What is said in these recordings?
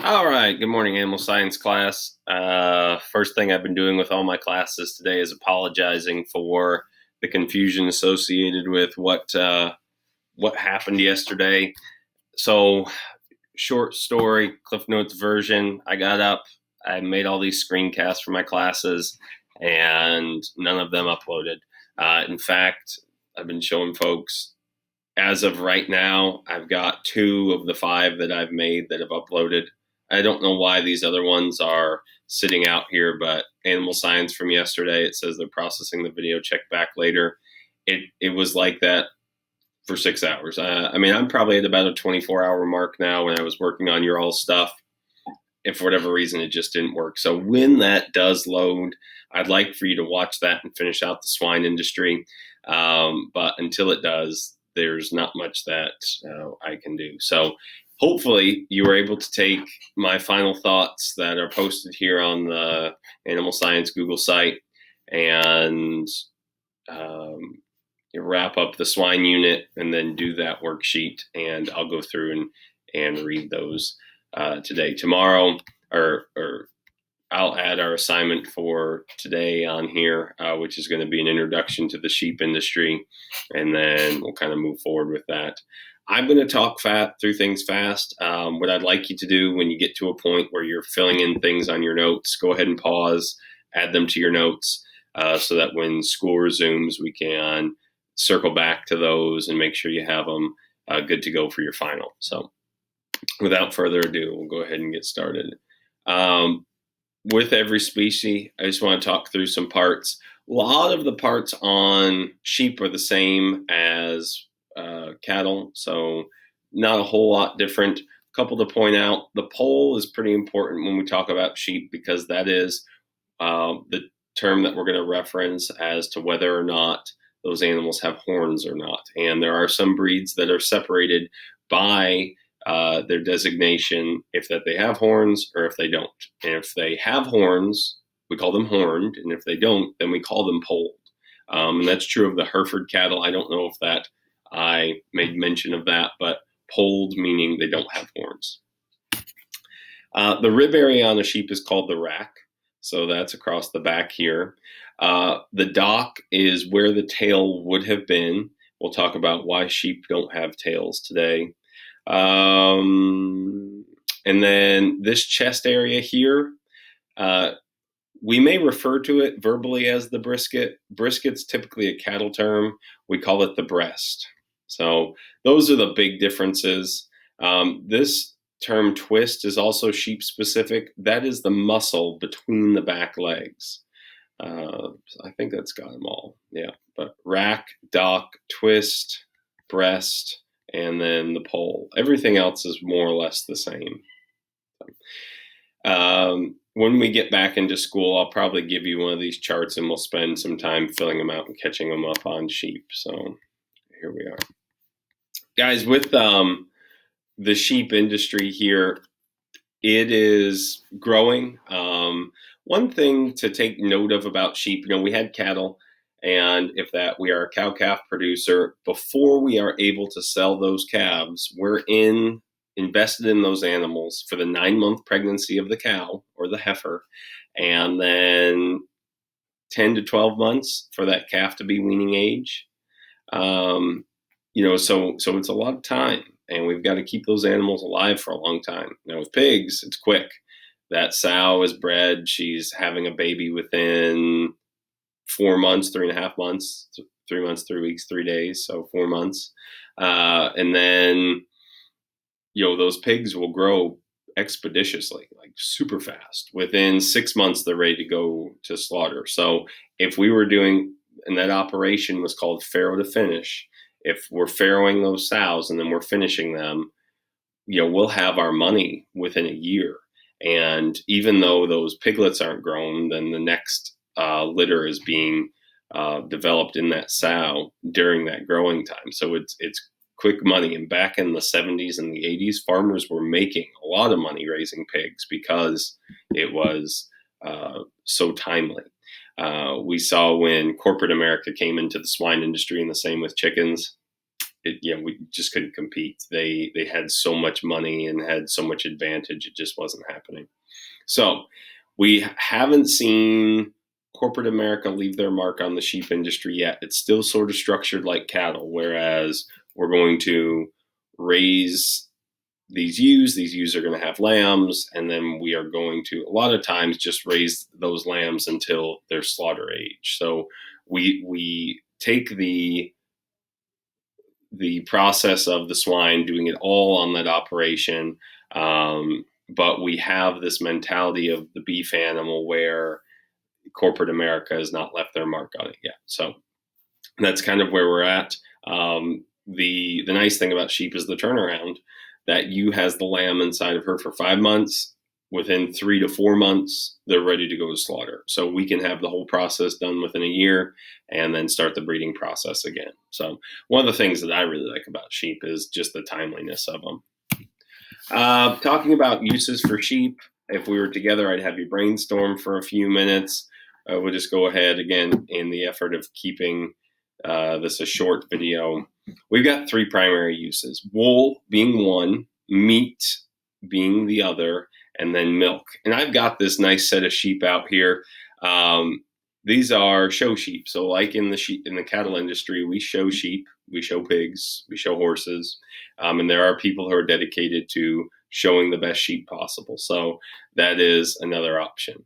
All right. Good morning, animal science class. First thing I've been doing with all my classes today is apologizing for the confusion associated with what happened yesterday. So, short story, Cliff Notes version. I got up, I made all these screencasts for my classes, and none of them uploaded. In fact, I've been showing folks. As of right now, I've got 2 of the 5 that I've made that have uploaded. I don't know why these other ones are sitting out here, but Animal Science from yesterday, it says they're processing the video, check back later. It was like that for 6 hours. I mean, I'm probably at about a 24-hour mark now when I was working on your all stuff. And for whatever reason, it just didn't work. So when that does load, I'd like for you to watch that and finish out the swine industry. But until it does, there's not much that I can do. So hopefully you were able to take my final thoughts that are posted here on the Animal Science Google site and wrap up the swine unit and then do that worksheet. And I'll go through and read those today. Tomorrow, or I'll add our assignment for today on here, which is going to be an introduction to the sheep industry, and then we'll kind of move forward with that. I'm going to talk through things fast. What I'd like you to do when you get to a point where you're filling in things on your notes, go ahead and pause, add them to your notes, so that when school resumes, we can circle back to those and make sure you have them good to go for your final. So without further ado, we'll go ahead and get started. With every species, I just want to talk through some parts. A lot of the parts on sheep are the same as cattle, so not a whole lot different. A couple to point out, the poll is pretty important when we talk about sheep because that is the term that we're going to reference as to whether or not those animals have horns or not. And there are some breeds that are separated by their designation, if that they have horns or if they don't. And if they have horns, we call them horned, and if they don't, then we call them polled. And that's true of the Hereford cattle. I don't know if that I made mention of that, but polled meaning they don't have horns. The rib area on a sheep is called the rack, so that's across the back here. The dock is where the tail would have been. We'll talk about why sheep don't have tails today. And then this chest area here, we may refer to it verbally as the brisket. Brisket's typically a cattle term. We call it the breast. So those are the big differences. This term twist is also sheep specific. That is the muscle between the back legs. I think that's got them all. Yeah, but rack, dock, twist, breast, and then the pole. Everything else is more or less the same. When we get back into school, I'll probably give you one of these charts and we'll spend some time filling them out and catching them up on sheep. So here we are. Guys, with the sheep industry here, it is growing. One thing to take note of about sheep, we had cattle, and if that we are a cow-calf producer, before we are able to sell those calves, we're invested in those animals for the 9-month pregnancy of the cow or the heifer, and then 10 to 12 months for that calf to be weaning age. So it's a lot of time, and we've got to keep those animals alive for a long time. Now with pigs, it's quick. That sow is bred. She's having a baby within 4 months, 3.5 months, 3 months, 3 weeks, 3 days. So 4 months. And then, those pigs will grow expeditiously, like super fast. Within 6 months, they're ready to go to slaughter. So if we were doing, and that operation was called farrow to finish, if we're farrowing those sows and then we're finishing them, we'll have our money within a year. And even though those piglets aren't grown, then the next litter is being developed in that sow during that growing time. So it's quick money. And back in the 70s and the 80s, farmers were making a lot of money raising pigs because it was so timely. We saw when corporate America came into the swine industry, and the same with chickens, we just couldn't compete. They had so much money and had so much advantage. It just wasn't happening. So we haven't seen corporate America leave their mark on the sheep industry yet. It's still sort of structured like cattle, whereas we're going to raise these ewes. These ewes are going to have lambs, and then we are going to, a lot of times, just raise those lambs until they're slaughter age. So we take the process of the swine, doing it all on that operation. But we have this mentality of the beef animal where corporate America has not left their mark on it yet. So that's kind of where we're at. The nice thing about sheep is the turnaround. That ewe has the lamb inside of her for 5 months. Within 3 to 4 months, they're ready to go to slaughter. So we can have the whole process done within a year and then start the breeding process again. So one of the things that I really like about sheep is just the timeliness of them. Talking about uses for sheep, if we were together, I'd have you brainstorm for a few minutes. We'll just go ahead again in the effort of keeping this a short video. We've got 3 primary uses: wool being one, meat being the other, and then milk. And I've got this nice set of sheep out here. These are show sheep. So like in the cattle industry, we show sheep, we show pigs, we show horses. And there are people who are dedicated to showing the best sheep possible. So that is another option.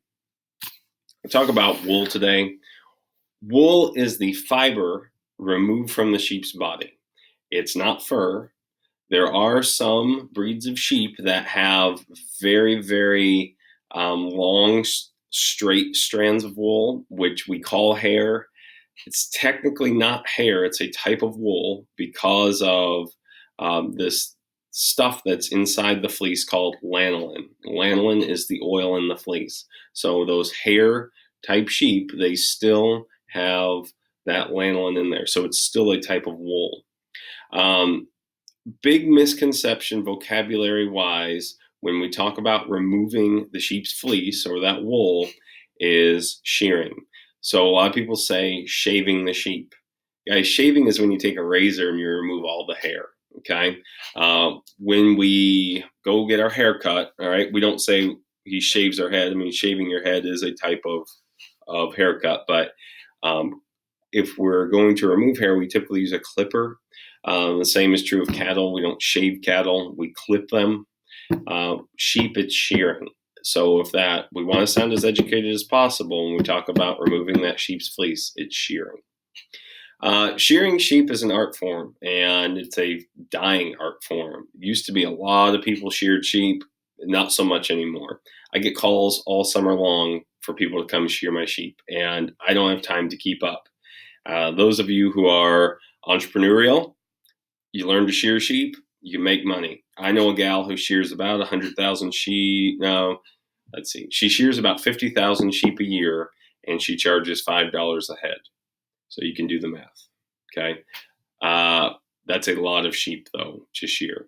We'll talk about wool today. Wool is the fiber removed from the sheep's body. It's not fur. There are some breeds of sheep that have very, very long, straight strands of wool, which we call hair. It's technically not hair. It's a type of wool because of this stuff that's inside the fleece called lanolin. Lanolin is the oil in the fleece. So those hair type sheep, they still have that lanolin in there. So it's still a type of wool. Big misconception vocabulary wise when we talk about removing the sheep's fleece or that wool is shearing. So a lot of people say shaving the sheep. Guys, shaving is when you take a razor and you remove all the hair. Okay. When we go get our hair cut, all right, we don't say he shaves our head. I mean, shaving your head is a type of haircut, but if we're going to remove hair, we typically use a clipper. The same is true of cattle. We don't shave cattle, we clip them. Sheep, it's shearing. So if that, we want to sound as educated as possible when we talk about removing that sheep's fleece, it's shearing. Shearing sheep is an art form, and it's a dying art form. It used to be a lot of people sheared sheep, not so much anymore. I get calls all summer long for people to come shear my sheep, and I don't have time to keep up. Those of you who are entrepreneurial, you learn to shear sheep, you can make money. I know a gal who shears about 100,000 sheep. No, let's see. She shears about 50,000 sheep a year, and she charges $5 a head. So you can do the math. Okay. That's a lot of sheep, though, to shear.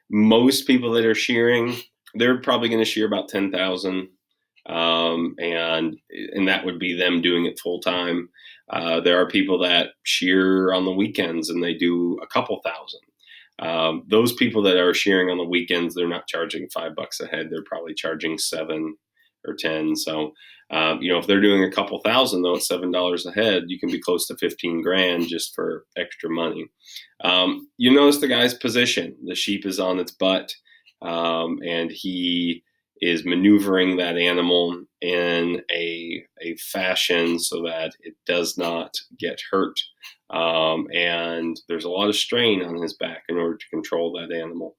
Most people that are shearing, they're probably going to shear about 10,000. And that would be them doing it full time. There are people that shear on the weekends and they do a couple thousand. Those people that are shearing on the weekends, they're not charging $5 a head. They're probably charging 7 or 10. So, if they're doing a couple thousand, though, at $7 a head, you can be close to 15 grand just for extra money. You notice the guy's position. The sheep is on its butt, and he is maneuvering that animal in a fashion so that it does not get hurt. And there's a lot of strain on his back in order to control that animal.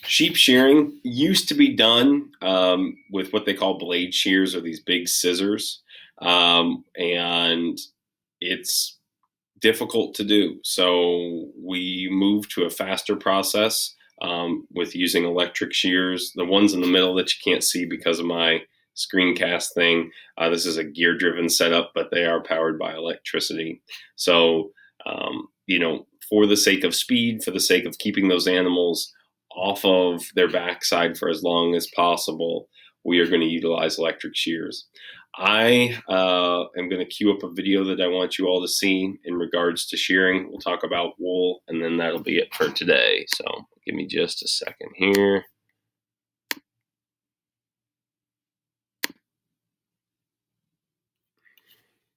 Sheep shearing used to be done with what they call blade shears, or these big scissors. And it's difficult to do. So we moved to a faster process with using electric shears. The ones in the middle that you can't see because of my screencast thing, this is a gear-driven setup, but they are powered by electricity. So, for the sake of speed, for the sake of keeping those animals off of their backside for as long as possible, we are going to utilize electric shears. I am going to queue up a video that I want you all to see in regards to shearing. We'll talk about wool, and then that'll be it for today. So give me just a second here.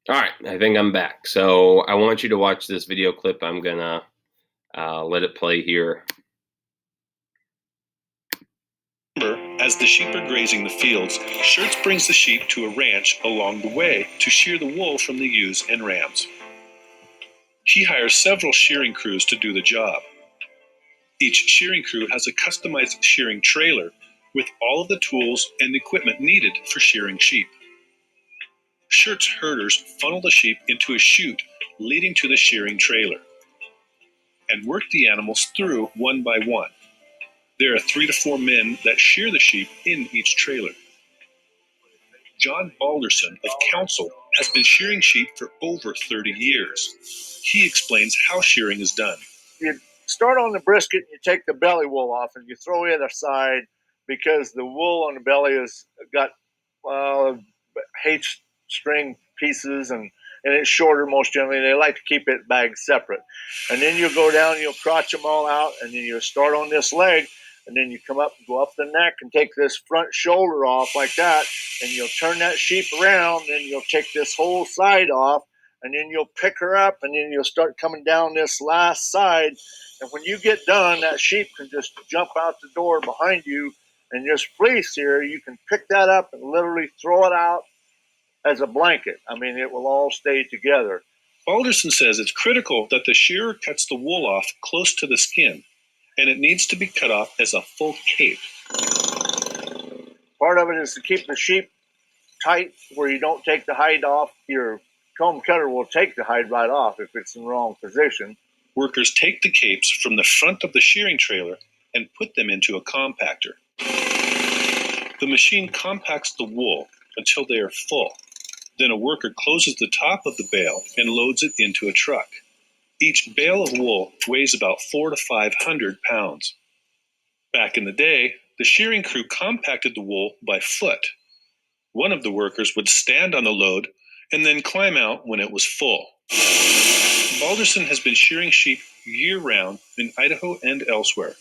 All right, I think I'm back. So I want you to watch this video clip. I'm going to let it play here. As the sheep are grazing the fields, Schertz brings the sheep to a ranch along the way to shear the wool from the ewes and rams. He hires several shearing crews to do the job. Each shearing crew has a customized shearing trailer with all of the tools and equipment needed for shearing sheep. Schertz herders funnel the sheep into a chute leading to the shearing trailer and work the animals through one by one. There are 3 to 4 men that shear the sheep in each trailer. John Balderson of Council has been shearing sheep for over 30 years. He explains how shearing is done. You start on the brisket, you take the belly wool off, and you throw it aside because the wool on the belly has got H string pieces and it's shorter most generally. They like to keep it bagged separate. And then you'll go down, you'll crotch them all out, and then you'll start on this leg, and then you come up and go up the neck and take this front shoulder off like that, and you'll turn that sheep around, and you'll take this whole side off, and then you'll pick her up, and then you'll start coming down this last side. And when you get done, that sheep can just jump out the door behind you, and this fleece here, you can pick that up and literally throw it out as a blanket. I mean, it will all stay together. Balderson says it's critical that the shearer cuts the wool off close to the skin, and it needs to be cut off as a full cape. Part of it is to keep the sheep tight where you don't take the hide off. Your comb cutter will take the hide right off if it's in the wrong position. Workers take the capes from the front of the shearing trailer and put them into a compactor. The machine compacts the wool until they are full. Then a worker closes the top of the bale and loads it into a truck. Each bale of wool weighs about 400 to 500 pounds. Back in the day, the shearing crew compacted the wool by foot. One of the workers would stand on the load and then climb out when it was full. Balderson has been shearing sheep year-round in Idaho and elsewhere.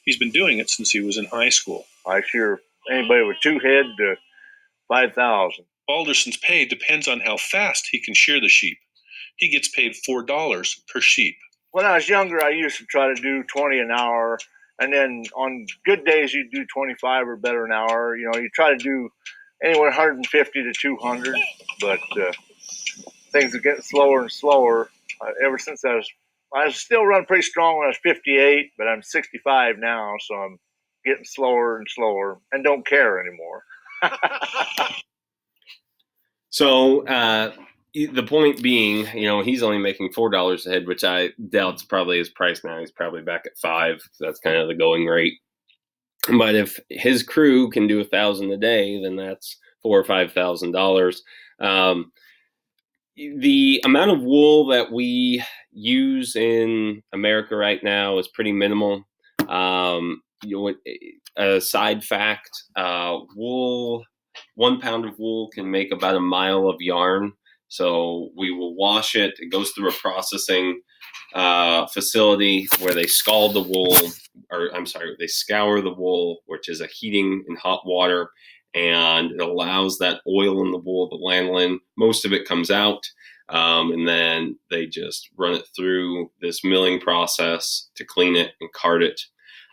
He's been doing it since he was in high school. I shear anybody with 2 head to 5,000. Balderson's pay depends on how fast he can shear the sheep. He gets paid $4 per sheep. When I was younger, I used to try to do 20 an hour. And then on good days, you'd do 25 or better an hour. You know, you try to do anywhere 150 to 200. But things are getting slower and slower. Ever since I still run pretty strong when I was 58, but I'm 65 now. So I'm getting slower and slower and don't care anymore. So the point being, he's only making $4 a head, which I doubt's probably his price now. He's probably back at $5. So that's kind of the going rate. But if his crew can do 1,000 a day, then that's $4,000 or $5,000. The amount of wool that we use in America right now is pretty minimal. A side fact: wool. 1 pound of wool can make about a mile of yarn. So we will wash it. It goes through a processing facility where they scald the wool, they scour the wool, which is a heating in hot water, and it allows that oil in the wool, the lanolin, most of it comes out, and then they just run it through this milling process to clean it and card it.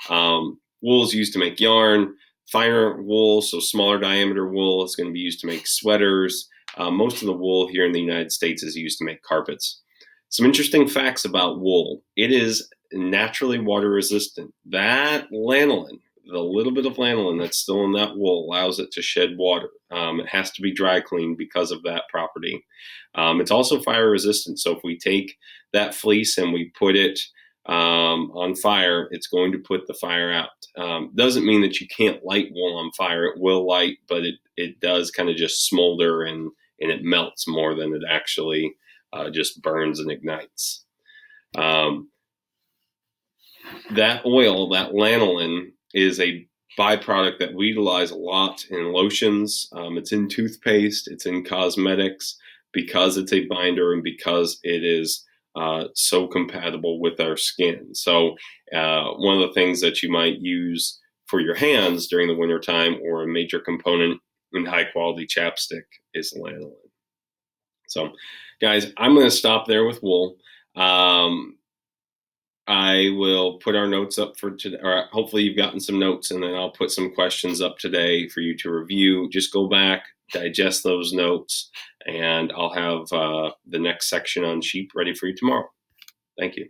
Wool is used to make yarn. Finer wool, so smaller diameter wool, is going to be used to make sweaters. Most of the wool here in the United States is used to make carpets. Some interesting facts about wool. It is naturally water resistant. That lanolin, the little bit of lanolin that's still in that wool, allows it to shed water. It has to be dry cleaned because of that property. It's also fire resistant. So if we take that fleece and we put it on fire, it's going to put the fire out. Doesn't mean that you can't light wool on fire. It will light, but it does kind of just smolder and it melts more than it actually just burns and ignites. That oil, that lanolin, is a byproduct that we utilize a lot in lotions. It's in toothpaste, it's in cosmetics, because it's a binder and because it is so compatible with our skin. So one of the things that you might use for your hands during the wintertime, or a major component in high quality chapstick, is lanolin. So guys, I'm going to stop there with wool. I will put our notes up for today, or hopefully you've gotten some notes, and then I'll put some questions up today for you to review. Just go back, digest those notes, and I'll have the next section on sheep ready for you tomorrow. Thank you.